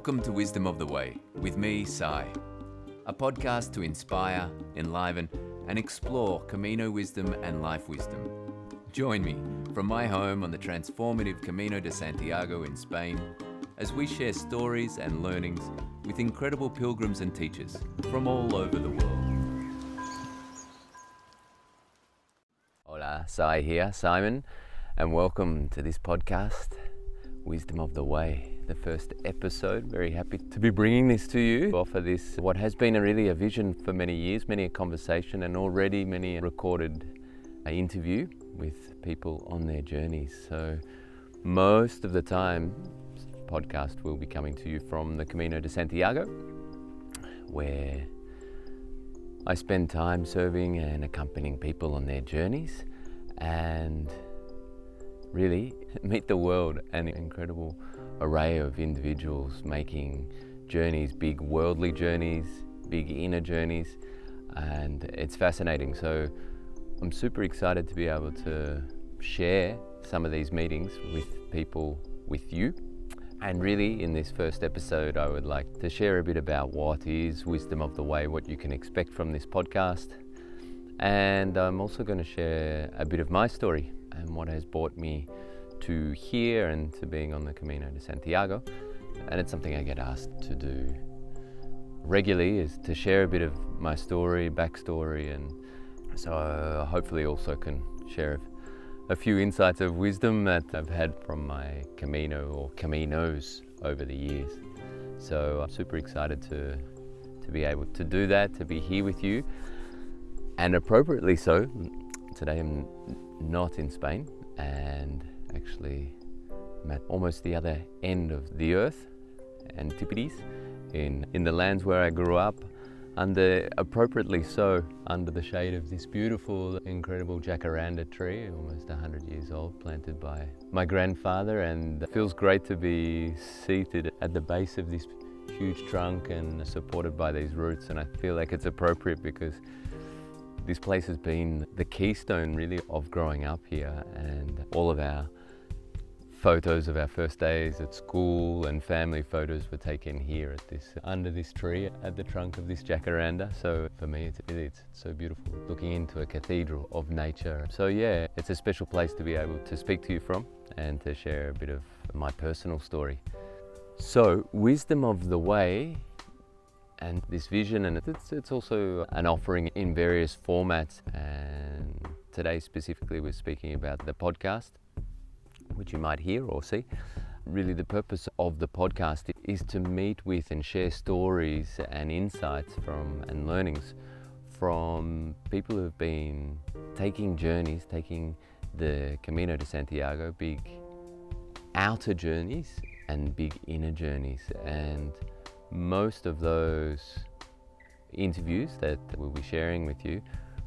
Welcome to Wisdom of the Way with me, Sai, a podcast to inspire, enliven, and explore Camino wisdom and life wisdom. Join me from my home on the transformative Camino de Santiago in Spain as we share stories and learnings with incredible pilgrims and teachers from all over the world. Hola, Sai here, Simon, and welcome to this podcast, Wisdom of the Way, the first episode. Very happy to be bringing this to you. Offer this, what has been really a vision for many years, many a conversation, and already many a recorded interview with people on their journeys. So most of the time, this podcast will be coming to you from the Camino de Santiago, where I spend time serving and accompanying people on their journeys and really meet the world, an incredible array of individuals making journeys, big worldly journeys, big inner journeys, and it's fascinating. So I'm super excited to be able to share some of these meetings with people, with you. And really in this first episode, I would like to share a bit about what is Wisdom of the Way, what you can expect from this podcast. And I'm also going to share a bit of my story and what has brought me to here and to being on the Camino de Santiago. And it's something I get asked to do regularly, is to share a bit of my story, backstory, and so hopefully also can share a few insights of wisdom that I've had from my Camino or Caminos over the years. So I'm super excited to be able to do that, to be here with you, and appropriately so. Today I'm not in Spain, and actually I'm at almost the other end of the earth, Antipodes, in the lands where I grew up, appropriately so, under the shade of this beautiful, incredible jacaranda tree, almost 100 years old, planted by my grandfather. And it feels great to be seated at the base of this huge trunk and supported by these roots. And I feel like it's appropriate because this place has been the keystone really of growing up here, and all of our photos of our first days at school and family photos were taken here under this tree at the trunk of this jacaranda. So for me it's so beautiful, looking into a cathedral of nature. So yeah, it's a special place to be able to speak to you from and to share a bit of my personal story. So Wisdom of the Way and this vision, and it's also an offering in various formats, and today specifically we're speaking about the podcast, which you might hear or see. Really the purpose of the podcast is to meet with and share stories and insights from and learnings from people who have been taking journeys, taking the Camino de Santiago, big outer journeys and big inner journeys. And most of those interviews that we'll be sharing with you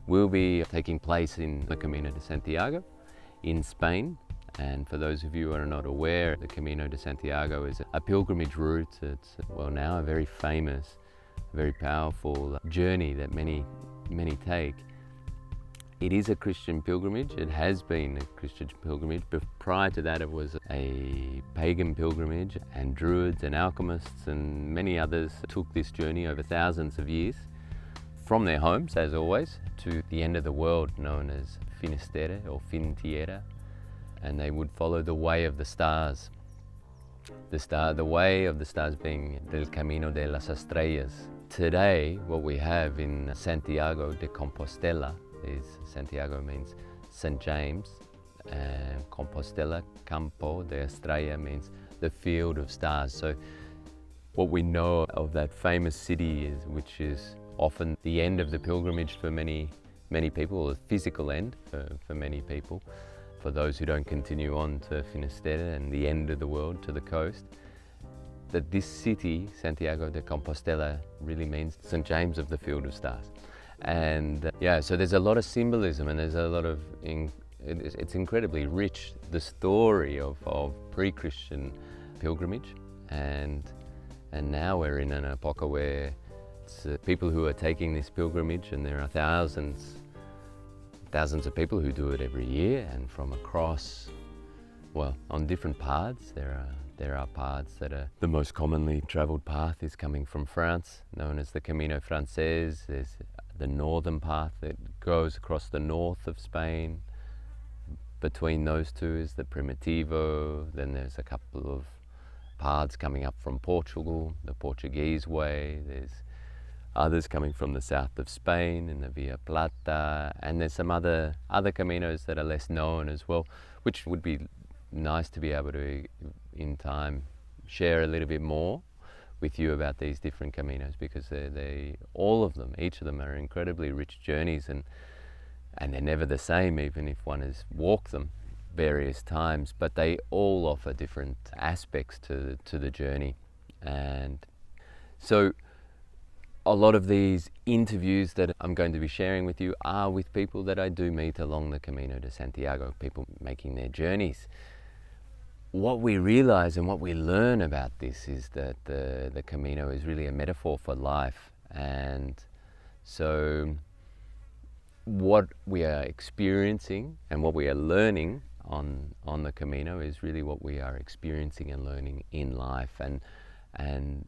will be taking place in the Camino de Santiago in Spain. And for those of you who are not aware, the Camino de Santiago is a pilgrimage route. It's, well, now a very famous, very powerful journey that many take. It is a Christian pilgrimage. It has been a Christian pilgrimage, but prior to that it was a pagan pilgrimage, and Druids and alchemists and many others took this journey over thousands of years from their homes, as always, to the end of the world known as Finisterre or Fin Tierra, and they would follow the way of the stars. The way of the stars being del Camino de las Estrellas. Today, what we have in Santiago de Compostela is, Santiago means St. James, and Compostela, Campo de Estrella, means the field of stars. So what we know of that famous city is, which is often the end of the pilgrimage for many people, or the physical end for many people, for those who don't continue on to Finisterre and the end of the world, to the coast, that this city, Santiago de Compostela, really means St. James of the Field of Stars. And so there's a lot of symbolism, and there's a lot of, it's incredibly rich, the story of pre-Christian pilgrimage. And now we're in an epoch where it's people who are taking this pilgrimage, and there are thousands of people who do it every year, and from across, well, on different paths. There are There are paths that are the most commonly travelled path is coming from France, known as the Camino Frances. There's the northern path that goes across the north of Spain. Between those two is the Primitivo. Then there's a couple of paths coming up from Portugal, the Portuguese way. There's others coming from the south of Spain in the Via Plata, and there's some other caminos that are less known as well, which would be nice to be able to, in time, share a little bit more with you about these different caminos, because they all of them, each of them are incredibly rich journeys, and they're never the same, even if one has walked them various times, but they all offer different aspects to the journey. And so a lot of these interviews that I'm going to be sharing with you are with people that I do meet along the Camino de Santiago, people making their journeys. What we realize and what we learn about this is that the Camino is really a metaphor for life. And so what we are experiencing and what we are learning on the Camino is really what we are experiencing and learning in life. And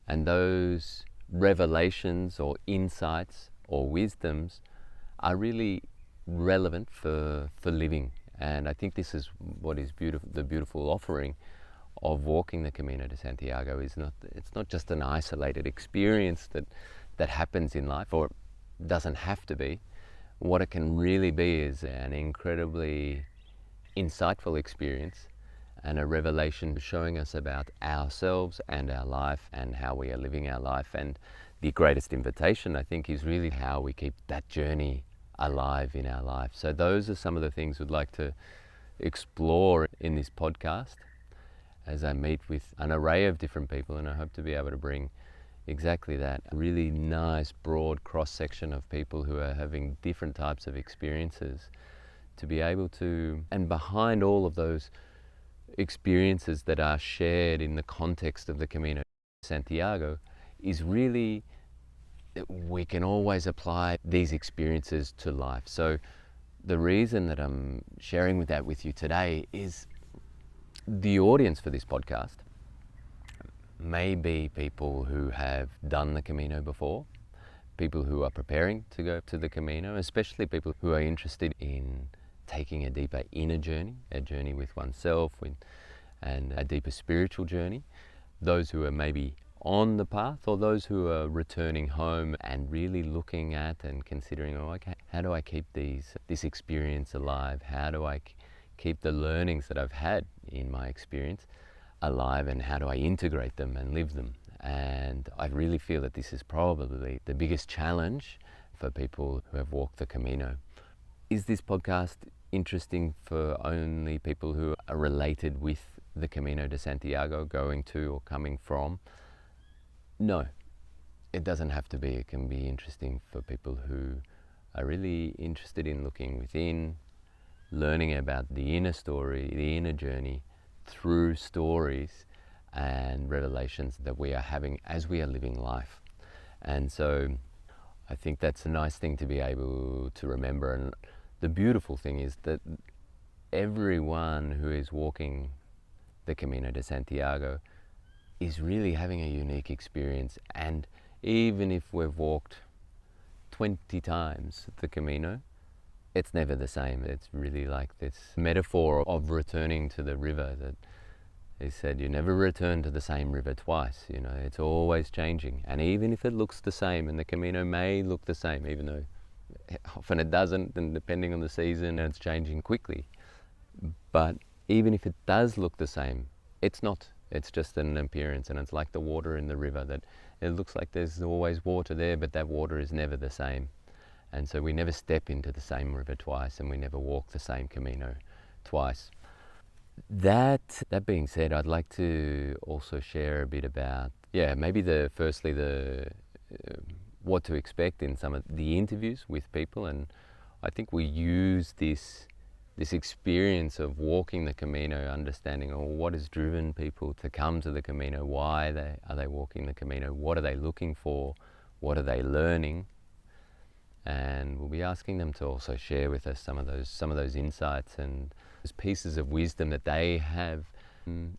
those revelations or insights or wisdoms are really relevant for living. And I think this is what is beautiful. The beautiful offering of walking the Camino de Santiago is it's not just an isolated experience that happens in life, or doesn't have to be. What it can really be is an incredibly insightful experience and a revelation showing us about ourselves and our life and how we are living our life. And the greatest invitation, I think, is really how we keep that journey alive in our life. So those are some of the things we'd like to explore in this podcast as I meet with an array of different people, and I hope to be able to bring exactly that, a really nice broad cross-section of people who are having different types of experiences, to be able to, and behind all of those experiences that are shared in the context of the Camino de Santiago, is really we can always apply these experiences to life. So the reason that I'm sharing that with you today is the audience for this podcast may be people who have done the Camino before, people who are preparing to go to the Camino, especially people who are interested in taking a deeper inner journey, a journey with oneself, and a deeper spiritual journey. Those who are maybe on the path, or those who are returning home and really looking at and considering, okay, how do I keep this experience alive? How do I keep the learnings that I've had in my experience alive, and how do I integrate them and live them? And I really feel that this is probably the biggest challenge for people who have walked the Camino. Is this podcast interesting for only people who are related with the Camino de Santiago, going to or coming from? No, it doesn't have to be. It can be interesting for people who are really interested in looking within, learning about the inner story, the inner journey, through stories and revelations that we are having as we are living life. And so I think that's a nice thing to be able to remember. And the beautiful thing is that everyone who is walking the Camino de Santiago is really having a unique experience. And even if we've walked 20 times the Camino, it's never the same. It's really like this metaphor of returning to the river, that he said, you never return to the same river twice. You know, it's always changing. And even if it looks the same, and the Camino may look the same, even though often it doesn't, and depending on the season, and it's changing quickly. But even if it does look the same, it's not. It's just an appearance, and it's like the water in the river, that it looks like there's always water there, but that water is never the same. And so we never step into the same river twice, and we never walk the same Camino twice. That being said, I'd like to also share a bit about, maybe firstly what to expect in some of the interviews with people. And I think we use this experience of walking the Camino, understanding what has driven people to come to the Camino, why are they walking the Camino, what are they looking for, what are they learning, and we'll be asking them to also share with us some of those insights and those pieces of wisdom that they have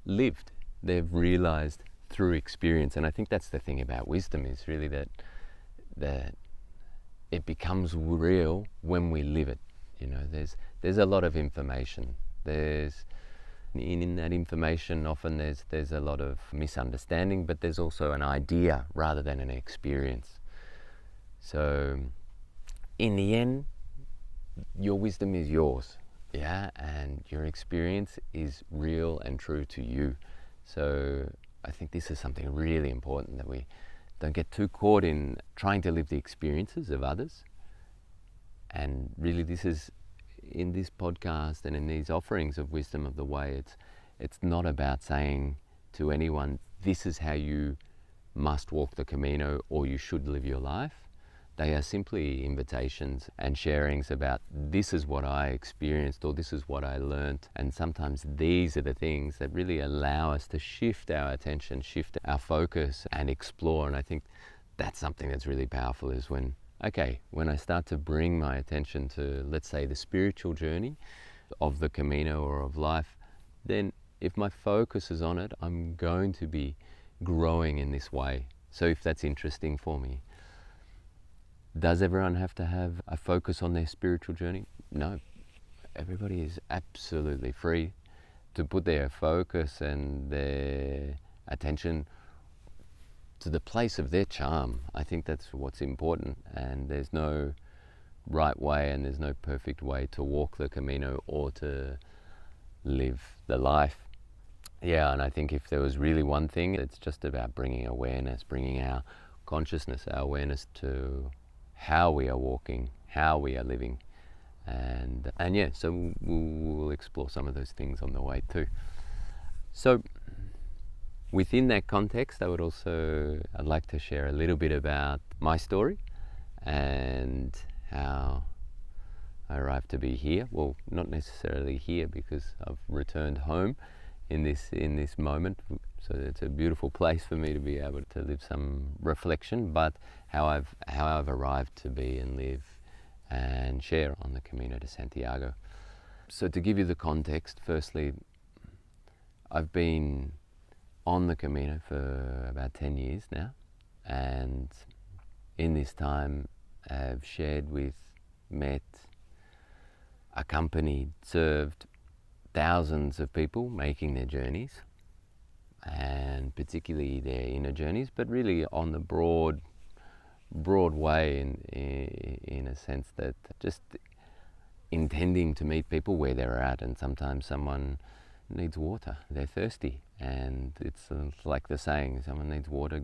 lived they've realized through experience. And I think that's the thing about wisdom, is really that it becomes real when we live it. You know, there's a lot of information. There's in that information often there's a lot of misunderstanding, but there's also an idea rather than an experience. So in the end, your wisdom is yours, yeah, and your experience is real and true to you. So I think this is something really important, that we don't get too caught in trying to live the experiences of others. And really, this is, in this podcast and in these offerings of Wisdom of the Way, it's not about saying to anyone, this is how you must walk the Camino or you should live your life. They are simply invitations and sharings about, this is what I experienced or this is what I learnt. And sometimes these are the things that really allow us to shift our attention, shift our focus and explore. And I think that's something that's really powerful, is when I start to bring my attention to, let's say, the spiritual journey of the Camino or of life, then if my focus is on it, I'm going to be growing in this way. So if that's interesting for me. Does everyone have to have a focus on their spiritual journey? No. Everybody is absolutely free to put their focus and their attention to the place of their charm. I think that's what's important, and there's no right way and there's no perfect way to walk the Camino or to live the life. Yeah, and I think if there was really one thing, it's just about bringing awareness, bringing our consciousness, our awareness to how we are walking, how we are living. And yeah, so we'll explore some of those things on the way too. So within that context, I'd like to share a little bit about my story and how I arrived to be here. Well, not necessarily here, because I've returned home in this moment. So it's a beautiful place for me to be able to live some reflection, but how I've arrived to be and live and share on the Camino de Santiago. So to give you the context, firstly, I've been on the Camino for about 10 years now, and in this time I've shared with, met, accompanied, served thousands of people making their journeys, and particularly their inner journeys, but really on the broad way, in a sense that just intending to meet people where they're at. And sometimes someone needs water, they're thirsty, and it's like the saying, someone needs water,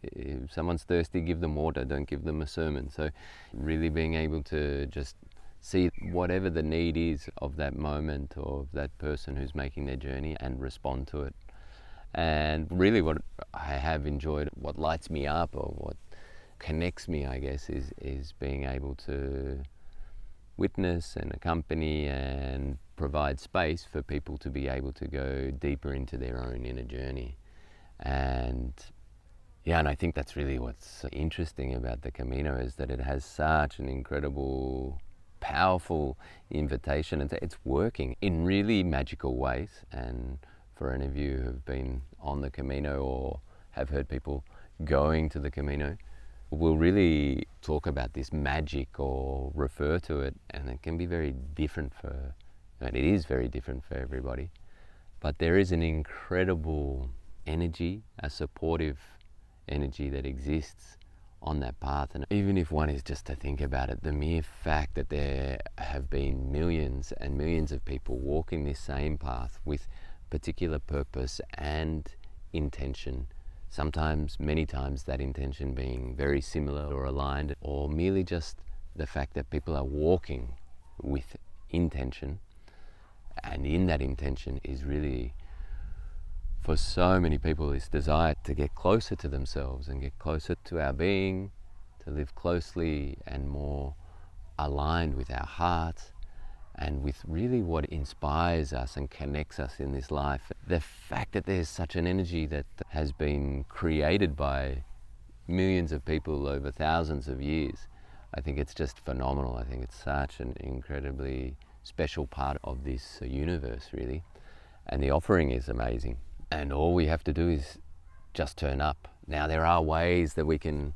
if someone's thirsty, give them water, don't give them a sermon. So really being able to just see whatever the need is of that moment or of that person who's making their journey and respond to it. And really what I have enjoyed, what lights me up or what connects me, I guess, is being able to witness and accompany and provide space for people to be able to go deeper into their own inner journey. And yeah, and I think that's really what's interesting about the Camino, is that it has such an incredible, powerful invitation, and it's working in really magical ways. And for any of you who've been on the Camino or have heard people going to the Camino, we'll really talk about this magic or refer to it, and it can be very different and it is very different for everybody. But there is an incredible energy, a supportive energy that exists on that path. And even if one is just to think about it, the mere fact that there have been millions and millions of people walking this same path with particular purpose and intention, sometimes, many times, that intention being very similar or aligned, or merely just the fact that people are walking with intention, and in that intention is really, for so many people, this desire to get closer to themselves and get closer to our being, to live closely and more aligned with our heart and with really what inspires us and connects us in this life. The fact that there's such an energy that has been created by millions of people over thousands of years, I think it's just phenomenal. I think it's such an incredibly special part of this universe, really. And the offering is amazing. and all we have to do is just turn up. Now there are ways that we can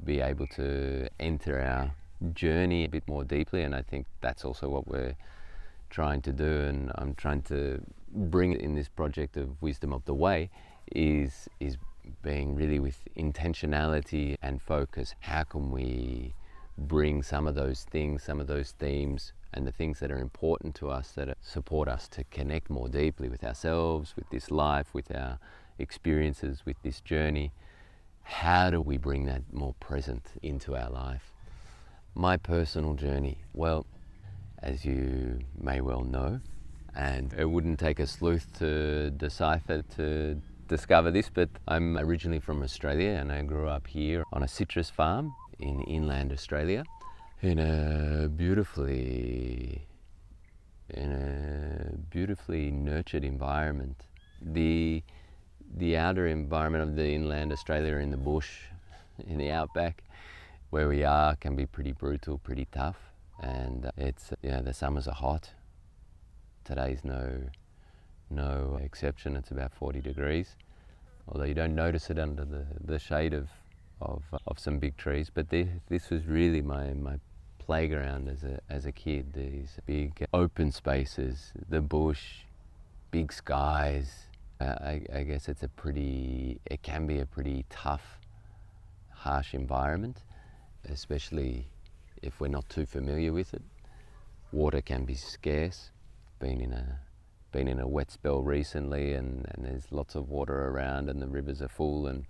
be able to enter our journey a bit more deeply, and I think that's also what we're trying to do, and I'm trying to bring in this project of Wisdom of the Way is being really with intentionality and focus. How can we bring some of those things, some of those themes, and the things that are important to us, that support us to connect more deeply with ourselves, with this life, with our experiences, with this journey? How do we bring that more present into our life? My personal journey, well, as you may well know, and it wouldn't take a sleuth to decipher, to discover this, but I'm originally from Australia, and I grew up here on a citrus farm in inland Australia in a beautifully nurtured environment. The outer environment of the inland Australia, in the bush, in the outback, where we are, can be pretty brutal, pretty tough, and the summers are hot. Today's no exception. It's about 40 degrees, although you don't notice it under the shade of some big trees. But this was really my playground as a kid. These big open spaces, the bush, big skies. I guess it can be a pretty tough, harsh environment, especially if we're not too familiar with it. Water can be scarce. Been in a wet spell recently, and there's lots of water around, and the rivers are full, and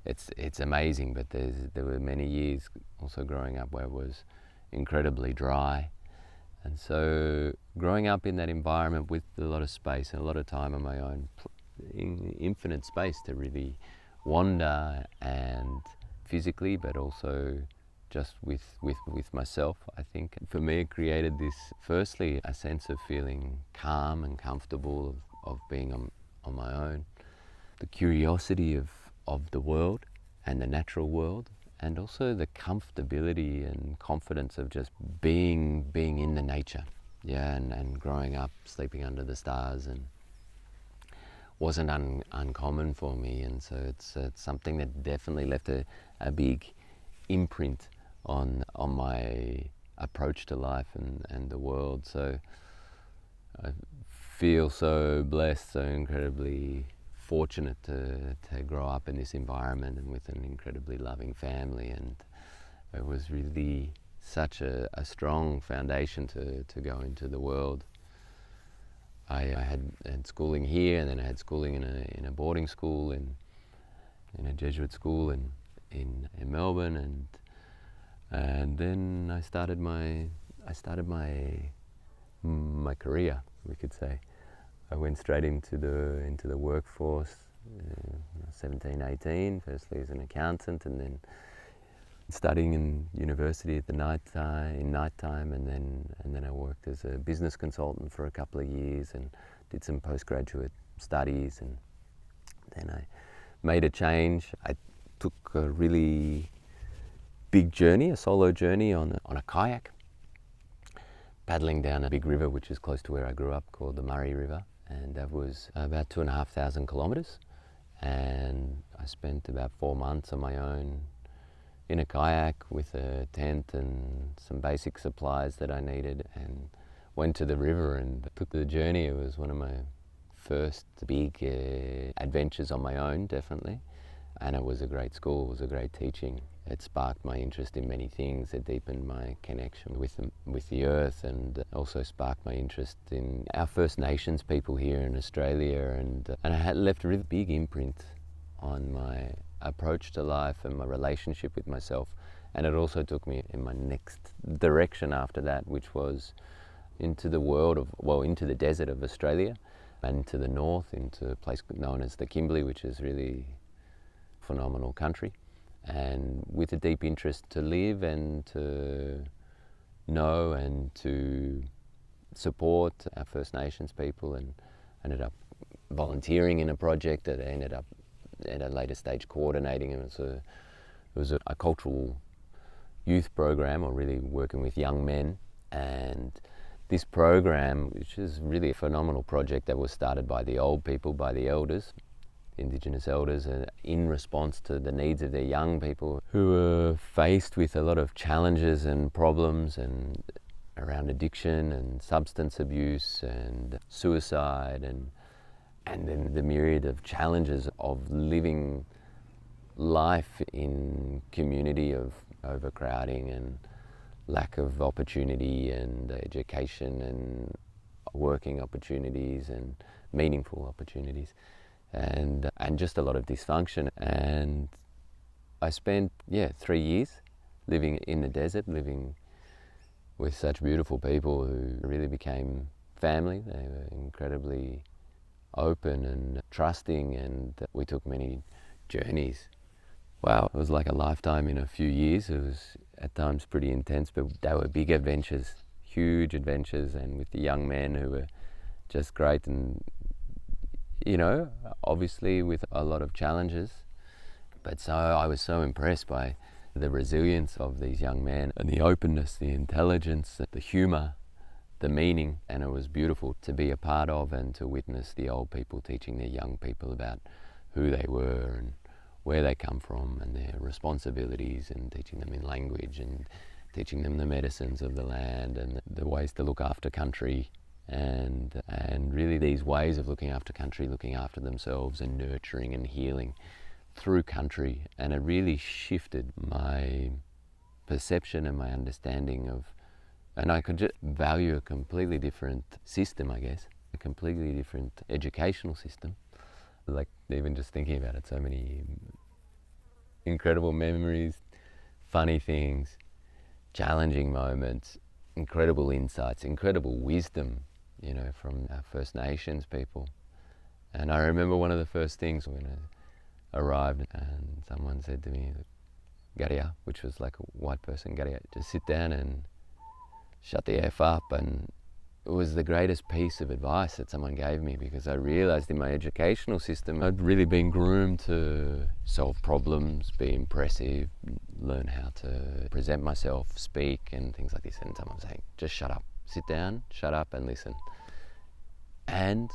it's amazing. But there were many years also growing up where it was incredibly dry, and so growing up in that environment with a lot of space and a lot of time on my own, infinite space to really wander, and physically, but also just with myself. I think for me it created this, firstly, a sense of feeling calm and comfortable of being on my own, the curiosity of the world and the natural world, and also the comfortability and confidence of just being in the nature. And growing up sleeping under the stars and wasn't uncommon for me, and so it's something that definitely left a big imprint on my approach to life and the world. So I feel so blessed, so incredibly fortunate to grow up in this environment and with an incredibly loving family, and it was really such a strong foundation to go into the world. I had schooling here, and then I had schooling in a boarding school in a Jesuit school in Melbourne, and then I started my career, we could say. I went straight into the workforce, 17, 18, firstly as an accountant, and then studying in university at the nighttime, and then I worked as a business consultant for a couple of years and did some postgraduate studies, and then I made a change. I took a really big journey, a solo journey on a kayak, paddling down a big river which is close to where I grew up, called the Murray River, and that was about 2,500 kilometres, and I spent about 4 months on my own in a kayak with a tent and some basic supplies that I needed, and went to the river and took the journey. It was one of my first big adventures on my own, definitely, and it was a great school. It was a great teaching. It sparked my interest in many things. It deepened my connection with the earth, and also sparked my interest in our First Nations people here in Australia, and I had left a really big imprint on my approach to life and my relationship with myself. And it also took me in my next direction after that, which was into the desert of Australia, and to the north, into a place known as the Kimberley, which is really phenomenal country, and with a deep interest to live and to know and to support our First Nations people, and ended up volunteering in a project that I ended up at a later stage coordinating. It was a cultural youth program, or really working with young men, and this program, which is really a phenomenal project that was started by the old people, by the elders, Indigenous elders in response to the needs of their young people who were faced with a lot of challenges and problems and around addiction and substance abuse and suicide and then the myriad of challenges of living life in community of overcrowding and lack of opportunity and education and working opportunities and meaningful opportunities and just a lot of dysfunction. And I spent 3 years living in the desert, living with such beautiful people who really became family. They were incredibly open and trusting, and we took many journeys. Wow, it was like a lifetime in a few years. It was at times pretty intense, but they were big adventures, huge adventures, and with the young men who were just great and, you know, obviously with a lot of challenges. But so I was so impressed by the resilience of these young men and the openness, the intelligence, the humour, the meaning, and it was beautiful to be a part of and to witness the old people teaching their young people about who they were and where they come from and their responsibilities, and teaching them in language and teaching them the medicines of the land and the ways to look after country, and really these ways of looking after country, looking after themselves and nurturing and healing through country. And it really shifted my perception and my understanding of, and I could just value a completely different system, I guess, a completely different educational system. Like even just thinking about it, so many incredible memories, funny things, challenging moments, incredible insights, incredible wisdom, you know, from our First Nations people. And I remember one of the first things when I arrived and someone said to me, Garia, which was like a white person, Garia, just sit down and shut the F up. And it was the greatest piece of advice that someone gave me, because I realized in my educational system I'd really been groomed to solve problems, be impressive, learn how to present myself, speak and things like this. And someone was saying, just shut up, sit down, shut up and listen. And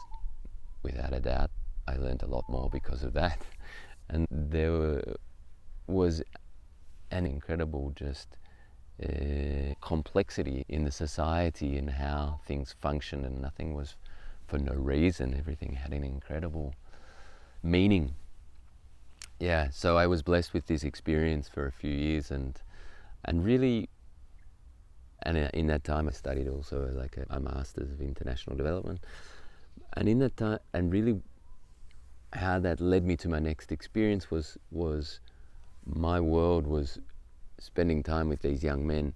without a doubt, I learned a lot more because of that. And there was an incredible just complexity in the society and how things functioned, and nothing was for no reason. Everything had an incredible meaning. Yeah, so I was blessed with this experience for a few years, and really, and in that time I studied also like a Masters of International Development, and in that time, and really how that led me to my next experience was my world was spending time with these young men,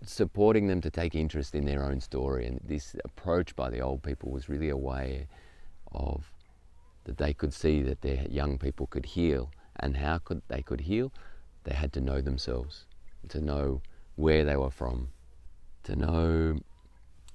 supporting them to take interest in their own story. And this approach by the old people was really a way of that they could see that their young people could heal. And how could they heal? They had to know themselves, to know where they were from, to know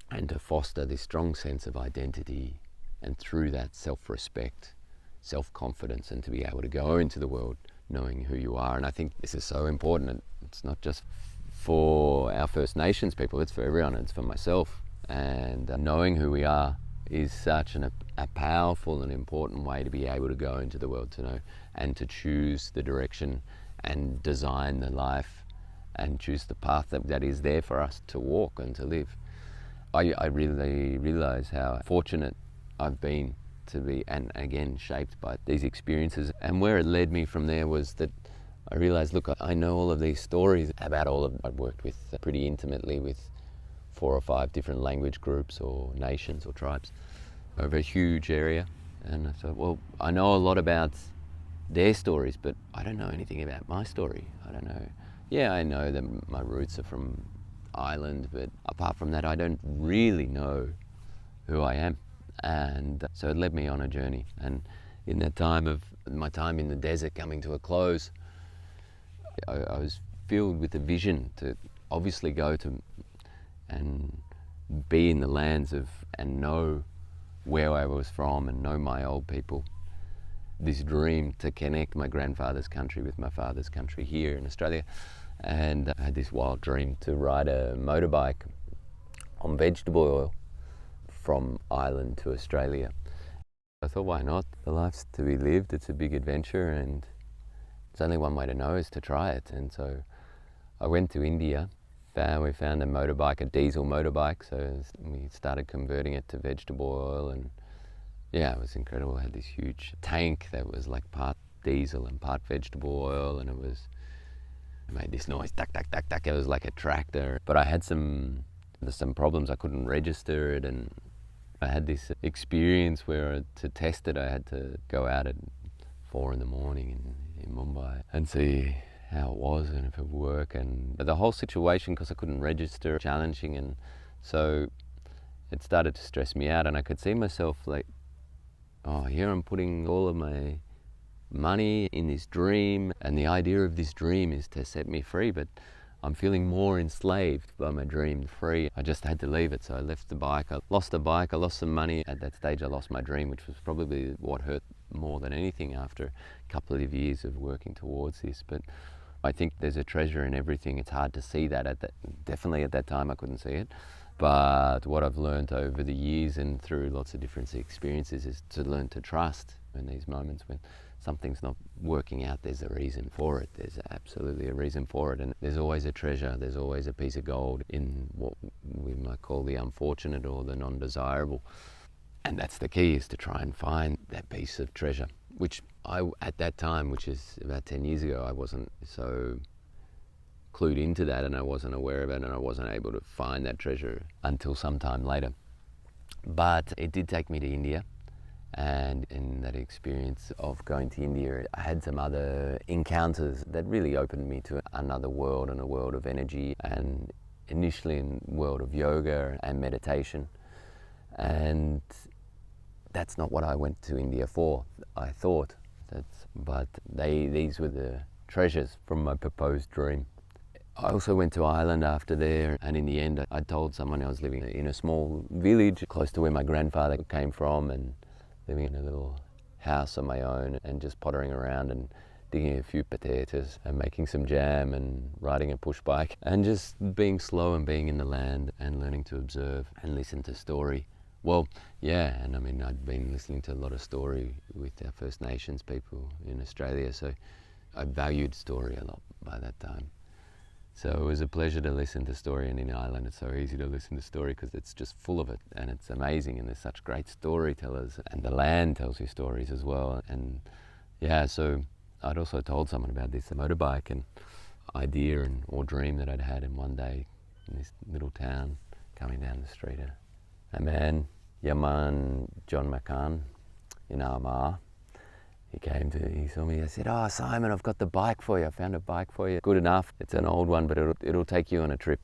and to foster this strong sense of identity, and through that self-respect, self-confidence, and to be able to go into the world knowing who you are. And I think this is so important. It's not just for our First Nations people, it's for everyone, it's for myself. And knowing who we are is such a powerful and important way to be able to go into the world, to know and to choose the direction and design the life and choose the path that is there for us to walk and to live. I really realise how fortunate I've been to be, and again, shaped by these experiences. And where it led me from there was that I realized, look, I know all of these stories about I've worked with pretty intimately with 4 or 5 different language groups or nations or tribes over a huge area. And I thought, well, I know a lot about their stories, but I don't know anything about my story. I don't know. Yeah, I know that my roots are from Ireland, but apart from that, I don't really know who I am. And so it led me on a journey. And in that time of my time in the desert coming to a close, I was filled with a vision to obviously go to and be in the lands of and know where I was from and know my old people. This dream to connect my grandfather's country with my father's country here in Australia. And I had this wild dream to ride a motorbike on vegetable oil from Ireland to Australia. I thought, why not? The life's to be lived, it's a big adventure, and there's only one way to know is to try it. And so I went to India. We found a motorbike, a diesel motorbike, so we started converting it to vegetable oil, and yeah, it was incredible. I had this huge tank that was like part diesel and part vegetable oil, and it made this noise, tuck, tuck, tuck, tuck. It was like a tractor. But I had some problems. I couldn't register it, and I had this experience where to test it, I had to go out at 4 in the morning in Mumbai and see how it was and if it would work. And the whole situation, because I couldn't register, challenging, and so it started to stress me out. And I could see myself like, oh, here I'm putting all of my money in this dream, and the idea of this dream is to set me free, but I'm feeling more enslaved by my dream free. I just had to leave it, so I left the bike. I lost the bike, I lost some money. At that stage I lost my dream, which was probably what hurt more than anything after a couple of years of working towards this. But I think there's a treasure in everything. It's hard to see that definitely at that time I couldn't see it. But what I've learned over the years and through lots of different experiences is to learn to trust in these moments when something's not working out. There's a reason for it. There's absolutely a reason for it. And there's always a treasure. There's always a piece of gold in what we might call the unfortunate or the non-desirable. And that's the key, is to try and find that piece of treasure, which at that time, which is about 10 years ago, I wasn't so clued into that, and I wasn't aware of it, and I wasn't able to find that treasure until some time later. But it did take me to India, and in that experience of going to India, I had some other encounters that really opened me to another world, and a world of energy, and initially in the world of yoga and meditation. And that's not what I went to India for, I thought. But these were the treasures from my proposed dream. I also went to Ireland after there, and in the end I told someone I was living in a small village close to where my grandfather came from, and living in a little house on my own and just pottering around and digging a few potatoes and making some jam and riding a push bike and just being slow and being in the land and learning to observe and listen to story. Well, yeah, and I mean, I'd been listening to a lot of story with our First Nations people in Australia, so I valued story a lot by that time. So it was a pleasure to listen to story, and in Ireland it's so easy to listen to story because it's just full of it, and it's amazing, and there's such great storytellers, and the land tells you stories as well. And yeah, so I'd also told someone about this motorbike and idea or dream that I'd had, and one day in this little town coming down the street, a man, Yaman John McCann in Armagh, he saw me, I said, "Oh, Simon, I've got the bike for you. I found a bike for you. Good enough. It's an old one, but it'll take you on a trip."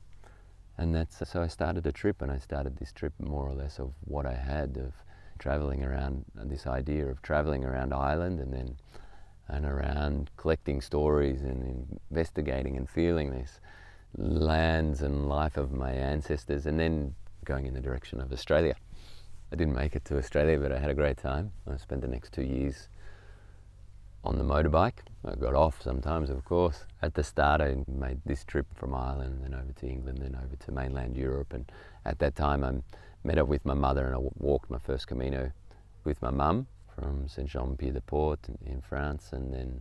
And so I started a trip, and I started this trip more or less of what I had of traveling around, this idea of traveling around Ireland and around collecting stories and investigating and feeling this lands and life of my ancestors, and then going in the direction of Australia. I didn't make it to Australia, but I had a great time. I spent the next 2 years on the motorbike. I got off sometimes, of course. At the start, I made this trip from Ireland, then over to England, then over to mainland Europe. And at that time, I met up with my mother, and I walked my first Camino with my mum from Saint-Jean-Pied-de-Port in France. And then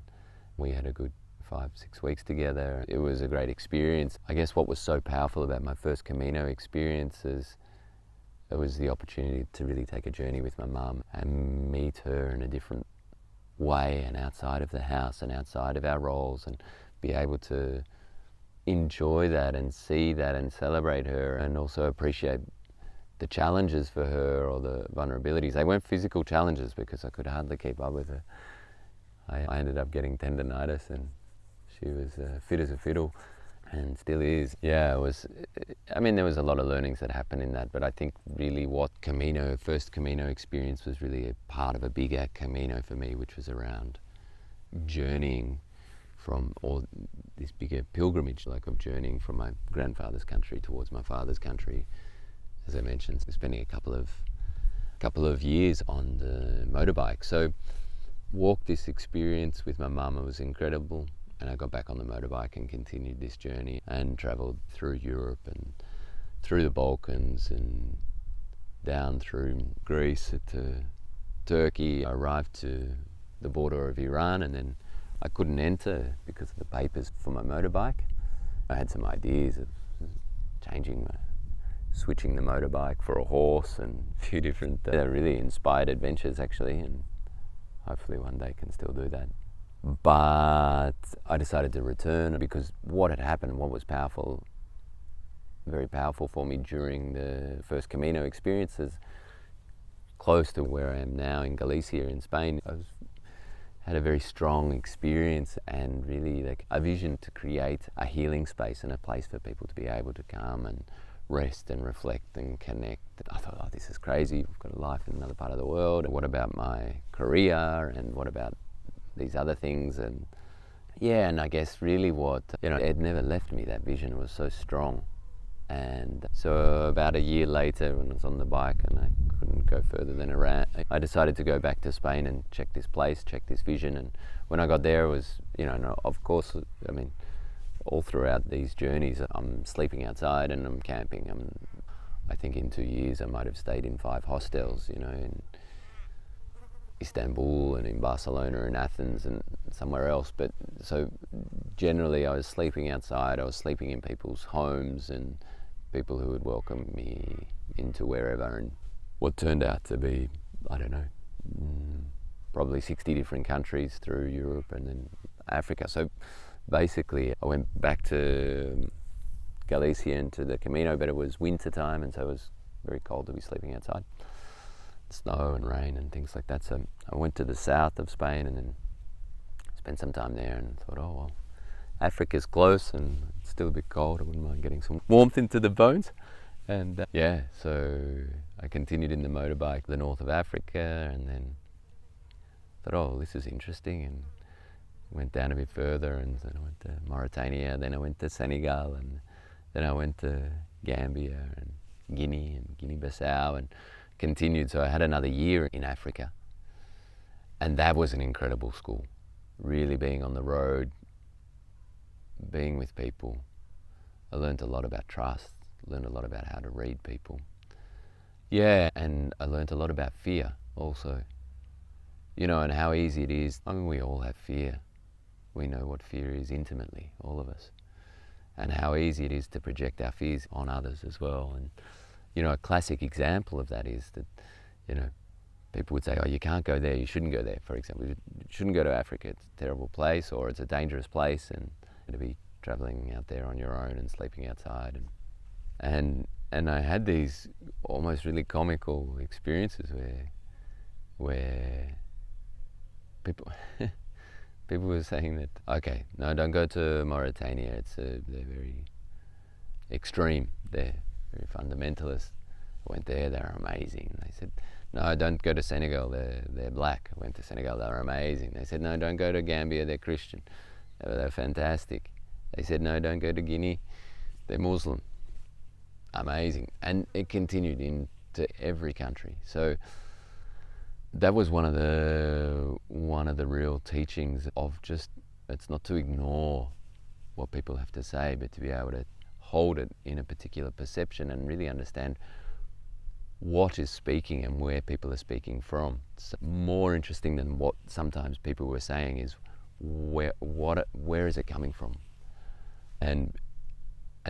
we had a good 5-6 weeks together. It was a great experience. I guess what was so powerful about my first Camino experience is it was the opportunity to really take a journey with my mum and meet her in a different way and outside of the house and outside of our roles, and be able to enjoy that and see that and celebrate her, and also appreciate the challenges for her or the vulnerabilities. They weren't physical challenges because I could hardly keep up with her. I ended up getting tendonitis, and she was fit as a fiddle and still is. Yeah, there was a lot of learnings that happened in that, but I think really what first Camino experience was really a part of a bigger Camino for me, which was around journeying from all this bigger pilgrimage, like of journeying from my grandfather's country towards my father's country. As I mentioned, spending a couple of years on the motorbike. So walked this experience with my mum. It was incredible. And I got back on the motorbike and continued this journey and travelled through Europe and through the Balkans and down through Greece to Turkey. I arrived to the border of Iran, and then I couldn't enter because of the papers for my motorbike. I had some ideas of switching the motorbike for a horse, and a few different really inspired adventures actually, and hopefully one day can still do that. But I decided to return because what had happened, what was powerful, very powerful for me during the first Camino experiences, close to where I am now in Galicia in Spain, had a very strong experience and really like a vision to create a healing space and a place for people to be able to come and rest and reflect and connect. I thought, oh, this is crazy. I've got a life in another part of the world. What about my career, and what about these other things? And yeah, and I guess really what, it never left me. That vision was so strong. And so about a year later, when I was on the bike and I couldn't go further than Iran, I decided to go back to Spain and check this place, check this vision. And when I got there, it was, of course, all throughout these journeys, I'm sleeping outside and I'm camping. I think in 2 years I might have stayed in 5 hostels, in Istanbul and in Barcelona and Athens and somewhere else. But so generally I was sleeping outside, I was sleeping in people's homes and people who would welcome me into wherever, and what turned out to be, I don't know, probably 60 different countries through Europe and then Africa. So basically I went back to Galicia and to the Camino, but it was winter time, and so it was very cold to be sleeping outside. Snow and rain and things like that. So I went to the south of Spain and then spent some time there and thought, oh well, Africa's close and it's still a bit cold. I wouldn't mind getting some warmth into the bones. And so I continued in the motorbike the north of Africa, and then thought, oh, this is interesting, and went down a bit further, and then I went to Mauritania, then I went to Senegal, and then I went to Gambia and Guinea and Guinea-Bissau, and continued. So I had another year in Africa, and that was an incredible school. Really being on the road, being with people. I learned a lot about trust, learned a lot about how to read people. Yeah, and I learned a lot about fear also. And how easy it is. We all have fear. We know what fear is intimately, all of us. And how easy it is to project our fears on others as well. And a classic example of that is that, people would say, oh, you can't go there, you shouldn't go there, for example. You shouldn't go to Africa, it's a terrible place, or it's a dangerous place, and to be traveling out there on your own and sleeping outside. And I had these almost really comical experiences where people people were saying that, okay, no, don't go to Mauritania, they're very extreme, they're very fundamentalist. I went there, they're amazing. They said, no, don't go to Senegal, they're black. I went to Senegal, they're amazing. They said, no, don't go to Gambia, they're Christian. They're fantastic. They said, no, don't go to Guinea, they're Muslim. Amazing. And it continued into every country. So that was one of the real teachings of just, it's not to ignore what people have to say, but to be able to hold it in a particular perception and really understand what is speaking and where people are speaking from. It's more interesting than what sometimes people were saying is where is it coming from? And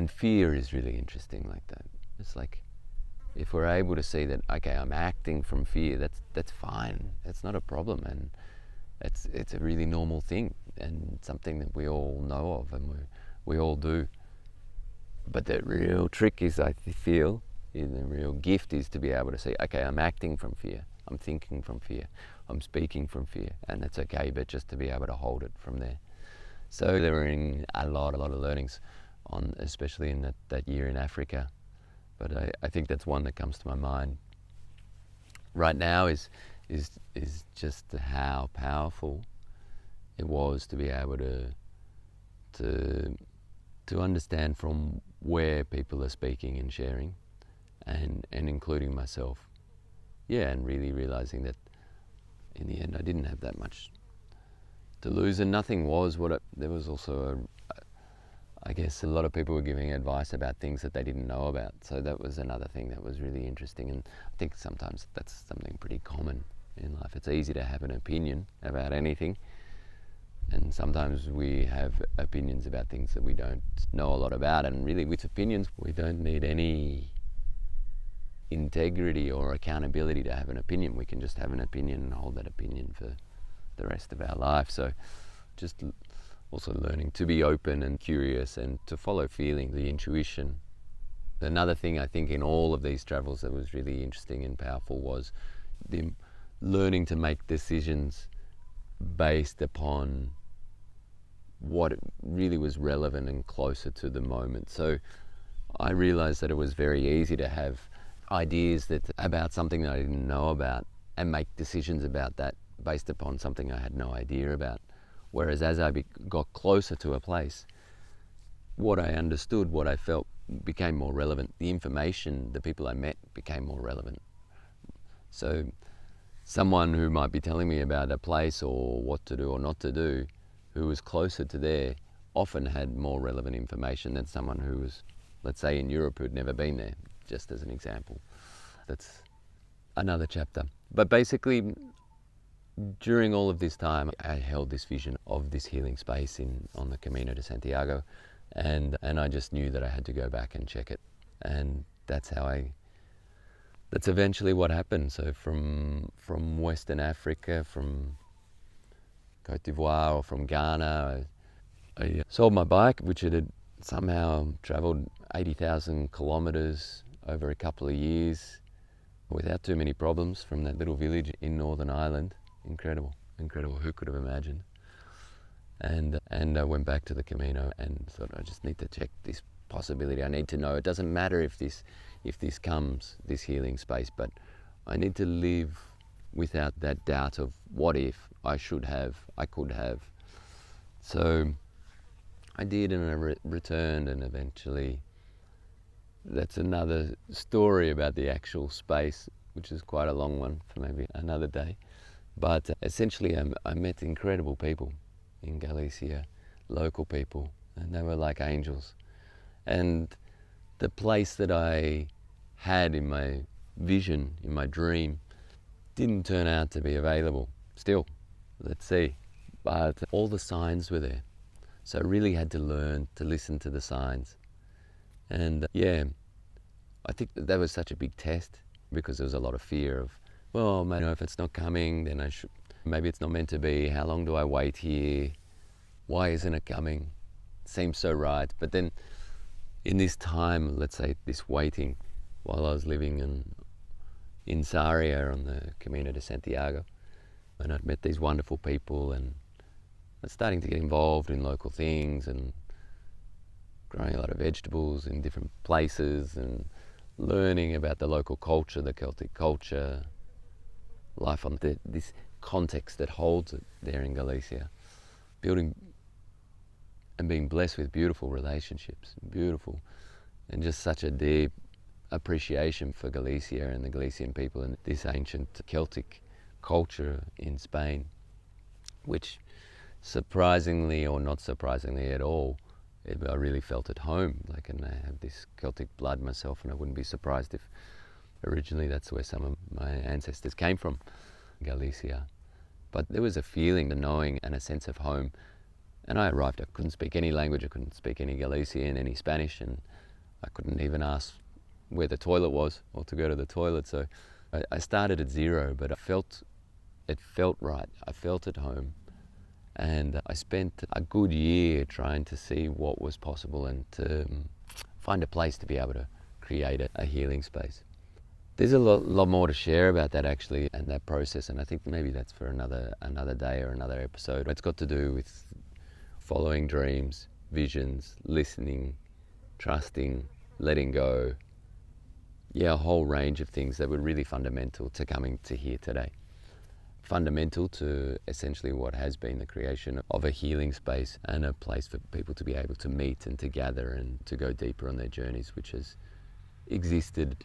fear is really interesting like that. It's like, if we're able to see that, okay, I'm acting from fear, that's fine. It's not a problem, and it's a really normal thing and something that we all know of and we all do. But the real trick is, I feel, the real gift is to be able to say, okay, I'm acting from fear, I'm thinking from fear, I'm speaking from fear, and that's okay, but just to be able to hold it from there. So there were a lot of learnings on, especially in that year in Africa. But I think that's one that comes to my mind right now is just how powerful it was to be able to understand from where people are speaking and sharing, and including myself. Yeah, and really realizing that in the end I didn't have that much to lose, and nothing was there was also I guess a lot of people were giving advice about things that they didn't know about. So that was another thing that was really interesting, and I think sometimes that's something pretty common in life. It's easy to have an opinion about anything, and sometimes we have opinions about things that we don't know a lot about, and really with opinions we don't need any integrity or accountability to have an opinion. We can just have an opinion and hold that opinion for the rest of our life. So just also learning to be open and curious and to follow feeling, the intuition. Another thing I think in all of these travels that was really interesting and powerful was the learning to make decisions based upon what really was relevant and closer to the moment. So I realized that it was very easy to have ideas about something that I didn't know about and make decisions about that based upon something I had no idea about. Whereas as I got closer to a place, what I understood, what I felt became more relevant. The information, the people I met became more relevant. So someone who might be telling me about a place or what to do or not to do, who was closer to there, often had more relevant information than someone who was, let's say, in Europe who'd never been there, just as an example. That's another chapter. But basically, during all of this time, I held this vision of this healing space on the Camino de Santiago, and I just knew that I had to go back and check it. And that's eventually what happened. So from Western Africa, from Cote d'Ivoire or from Ghana, I sold my bike, which it had somehow traveled 80,000 kilometers over a couple of years without too many problems from that little village in Northern Ireland. Incredible. Who could have imagined? And I went back to the Camino and thought, I just need to check this possibility. I need to know. It doesn't matter if this comes, this healing space, but I need to live without that doubt of what if, I should have, I could have. So I did, and I returned, and eventually that's another story about the actual space, which is quite a long one for maybe another day. But essentially I met incredible people in Galicia, local people, and they were like angels. And the place that I had in my vision, in my dream, didn't turn out to be available. Still, let's see. But all the signs were there. So I really had to learn to listen to the signs. And I think that was such a big test, because there was a lot of fear of, well, maybe if it's not coming, then maybe it's not meant to be. How long do I wait here? Why isn't it coming? Seems so right. But then in this time, let's say this waiting, while I was living in Sarria on the Camino de Santiago, and I'd met these wonderful people, and I was starting to get involved in local things and growing a lot of vegetables in different places and learning about the local culture, the Celtic culture, life on this context that holds it there in Galicia, building and being blessed with beautiful relationships, and just such a deep appreciation for Galicia and the Galician people and this ancient Celtic culture in Spain, which surprisingly or not surprisingly at all, I really felt at home. And I have this Celtic blood myself, and I wouldn't be surprised if originally that's where some of my ancestors came from, Galicia. But there was a feeling, a knowing, and a sense of home. And I arrived, I couldn't speak any language, I couldn't speak any Galician, any Spanish, and I couldn't even ask where the toilet was or to go to the toilet. So I started at zero, but it felt right. I felt at home. And I spent a good year trying to see what was possible and to find a place to be able to create a healing space. There's a lot more to share about that actually, and that process, and I think maybe that's for another day or another episode. It's got to do with following dreams, visions, listening, trusting, letting go. A whole range of things that were really fundamental to coming to here today. Fundamental to essentially what has been the creation of a healing space and a place for people to be able to meet and to gather and to go deeper on their journeys, which has existed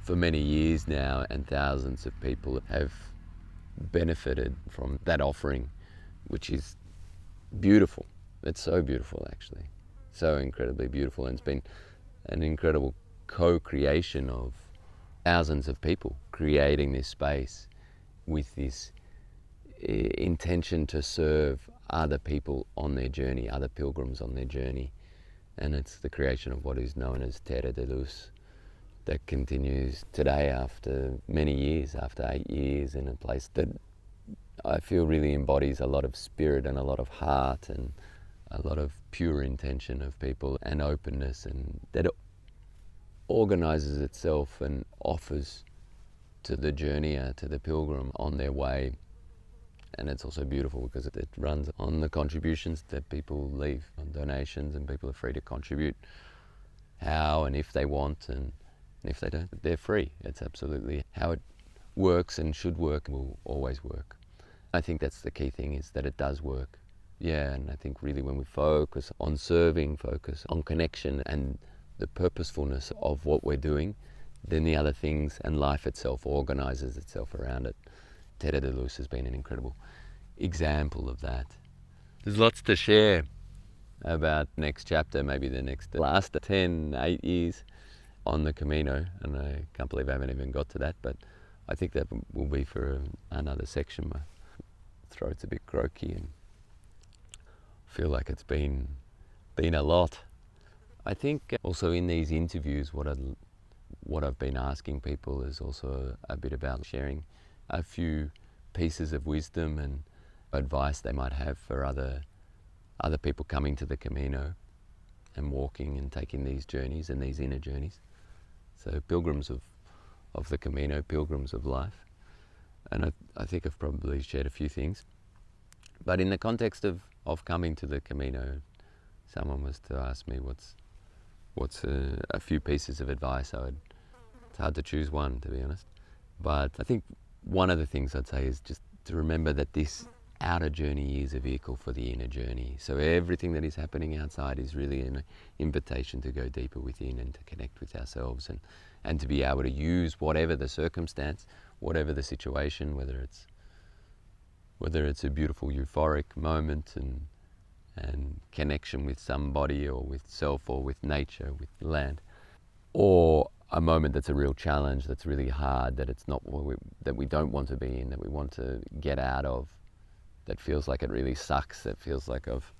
for many years now, and thousands of people have benefited from that offering, which is beautiful. It's so beautiful, actually. So incredibly beautiful, and it's been an incredible co-creation of thousands of people creating this space with this intention to serve other people on their journey, other pilgrims on their journey. And it's the creation of what is known as Terra de Luz that continues today after many years, after 8 years, in a place that I feel really embodies a lot of spirit and a lot of heart and a lot of pure intention of people and openness, and that it organizes itself and offers to the journeyer, to the pilgrim on their way. And it's also beautiful because it runs on the contributions that people leave, on donations, and people are free to contribute how and if they want, and if they don't, they're free. It's absolutely how it works and should work and will always work. I think that's the key thing, is that it does work. Yeah, and I think really when we focus on serving, focus on connection and the purposefulness of what we're doing, then the other things and life itself organizes itself around it. Terra de Luz has been an incredible example of that. There's lots to share about next chapter, maybe the last 8 years on the Camino, and I can't believe I haven't even got to that, but I think that will be for another section. My throat's a bit croaky and I feel like it's been a lot. I think also in these interviews what I've been asking people is also a bit about sharing a few pieces of wisdom and advice they might have for other people coming to the Camino and walking and taking these journeys and these inner journeys. So pilgrims of the Camino, pilgrims of life. And I think I've probably shared a few things. But in the context of coming to the Camino, someone was to ask me what's a few pieces of advice. It's hard to choose one, to be honest. But I think one of the things I'd say is just to remember that this outer journey is a vehicle for the inner journey. So everything that is happening outside is really an invitation to go deeper within and to connect with ourselves and to be able to use whatever the circumstance, whatever the situation, whether it's a beautiful euphoric moment and connection with somebody or with self or with nature, with land, or a moment that's a real challenge, that's really hard, that it's not that we don't want to be in, that we want to get out of, that feels like it really sucks, that feels like I've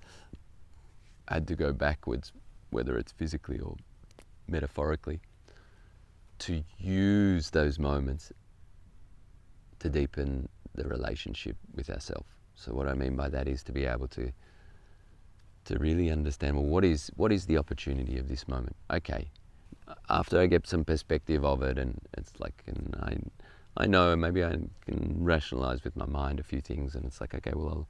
had to go backwards, whether it's physically or metaphorically, to use those moments to deepen the relationship with ourselves. So what I mean by that is to be able to really understand, well, what is the opportunity of this moment? Okay, after I get some perspective of it, and it's like, and I know maybe I can rationalize with my mind a few things, and it's like, okay, well, I'll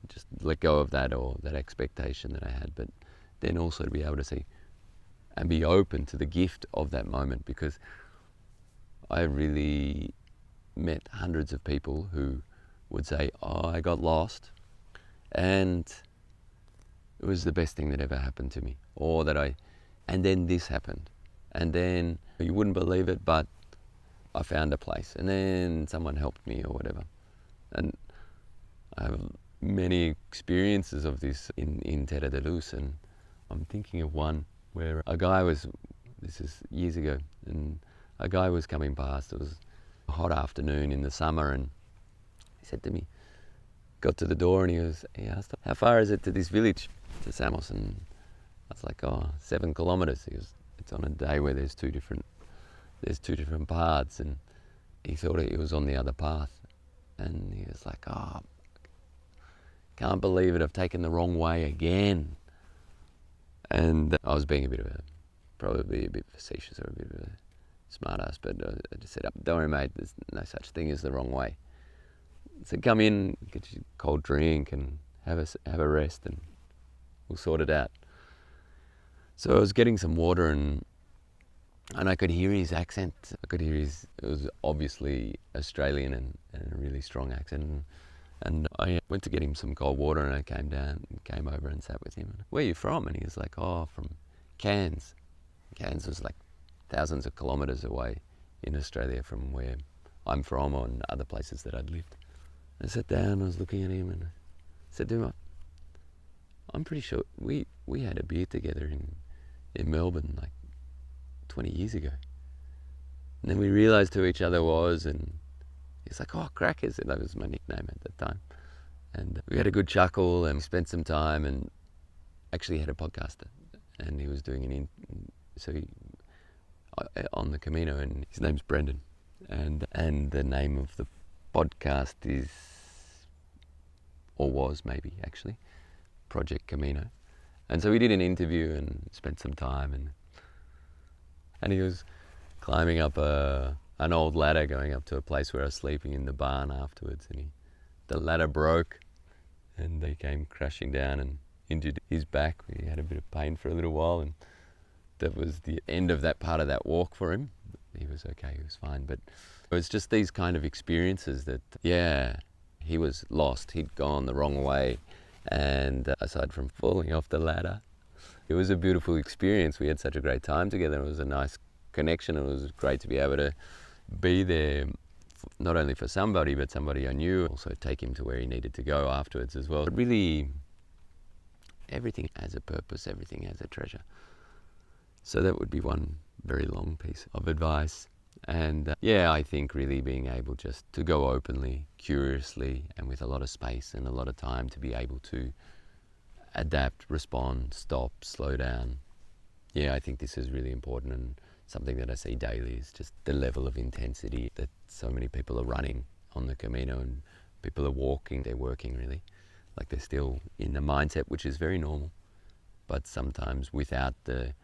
just let go of that or that expectation that I had, but then also to be able to see and be open to the gift of that moment, because I really met hundreds of people who would say, oh, I got lost and it was the best thing that ever happened to me, or and then this happened, and then you wouldn't believe it, but I found a place, and then someone helped me or whatever. And I have many experiences of this in Terra de Luz, and I'm thinking of one where this is years ago, and a guy was coming past. It was a hot afternoon in the summer, and he said to me, got to the door, and he asked, how far is it to this village, to Samos? And I was like, 7 kilometers. He goes, it's on a day where there's two different paths, and he thought it was on the other path, and he was like, can't believe it, I've taken the wrong way again. And I was being probably a bit facetious or a bit of a smart ass, but I just said, don't worry mate, there's no such thing as the wrong way. So come in, get you a cold drink and have a rest, and we'll sort it out. So I was getting some water, and I could hear his accent. It was obviously Australian and a really strong accent. And I went to get him some cold water, and I came over and sat with him. Where are you from? And he was like, from Cairns. Cairns was like thousands of kilometres away in Australia from where I'm from or in other places that I'd lived. I sat down, I was looking at him, and I said to him, I'm pretty sure we had a beer together in Melbourne like 20 years ago. And then we realised who each other was, and He's like, oh, Crackers. And that was my nickname at that time. And we had a good chuckle and spent some time, and actually had a podcaster. And he was doing on the Camino, and his name's Brendan. And the name of the podcast is, or was maybe actually, Project Camino. And so we did an interview and spent some time, and he was climbing up an old ladder going up to a place where I was sleeping in the barn afterwards, and the ladder broke and they came crashing down and injured his back. He had a bit of pain for a little while, and that was the end of that part of that walk for him. He was okay, he was fine. But it was just these kind of experiences that, he was lost. He'd gone the wrong way. And aside from falling off the ladder, it was a beautiful experience. We had such a great time together. It was a nice connection. It was great to be able to be there, not only for somebody, but somebody I knew. Also take him to where he needed to go afterwards as well. But really, everything has a purpose, everything has a treasure. So that would be one very long piece of advice. And I think really being able just to go openly, curiously, and with a lot of space and a lot of time to be able to adapt, respond, stop, slow down. Yeah, I think this is really important, and something that I see daily is just the level of intensity that so many people are running on the Camino, and people are walking, they're working really. Like they're still in a mindset which is very normal, but sometimes without the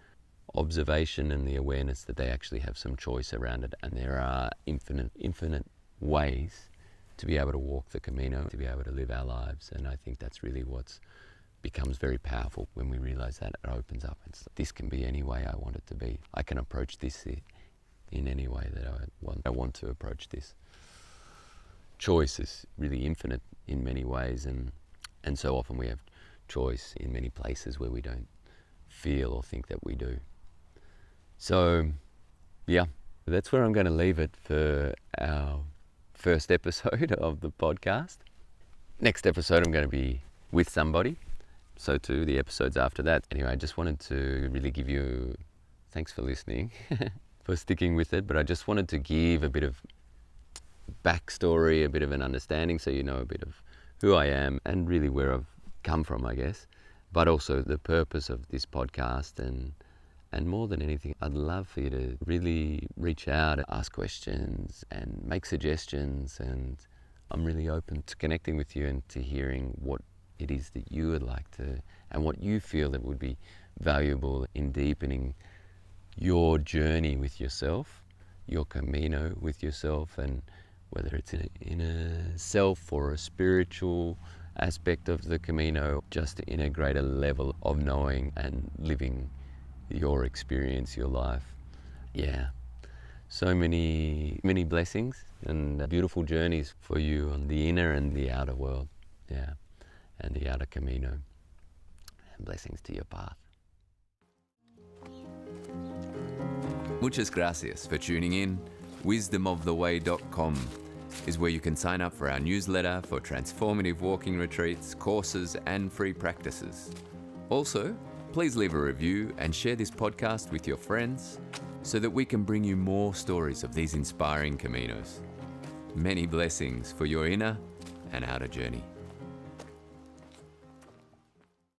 observation and the awareness that they actually have some choice around it, and there are infinite ways to be able to walk the Camino, to be able to live our lives. And I think that's really what becomes very powerful when we realize that. It opens up. This can be any way I want it to be. I can approach this in any way that I want to approach this. Choice is really infinite in many ways, and so often we have choice in many places where we don't feel or think that we do. So, that's where I'm going to leave it for our first episode of the podcast. Next episode, I'm going to be with somebody. So too, the episodes after that. Anyway, I just wanted to really give you, thanks for listening, for sticking with it. But I just wanted to give a bit of backstory, a bit of an understanding, so you know a bit of who I am and really where I've come from, I guess. But also the purpose of this podcast, and more than anything, I'd love for you to really reach out, ask questions and make suggestions, and I'm really open to connecting with you and to hearing what it is that you would like to, and what you feel that would be valuable in deepening your journey with yourself, your Camino with yourself, and whether it's in a self or a spiritual aspect of the Camino, just in a greater level of knowing and living your experience, your life. Yeah, so many blessings and beautiful journeys for you on the inner and the outer world, and the outer Camino, and blessings to your path. Muchas gracias for tuning in. wisdomoftheway.com is where you can sign up for our newsletter for transformative walking retreats, courses, and free practices. Also, please leave a review and share this podcast with your friends so that we can bring you more stories of these inspiring Caminos. Many blessings for your inner and outer journey.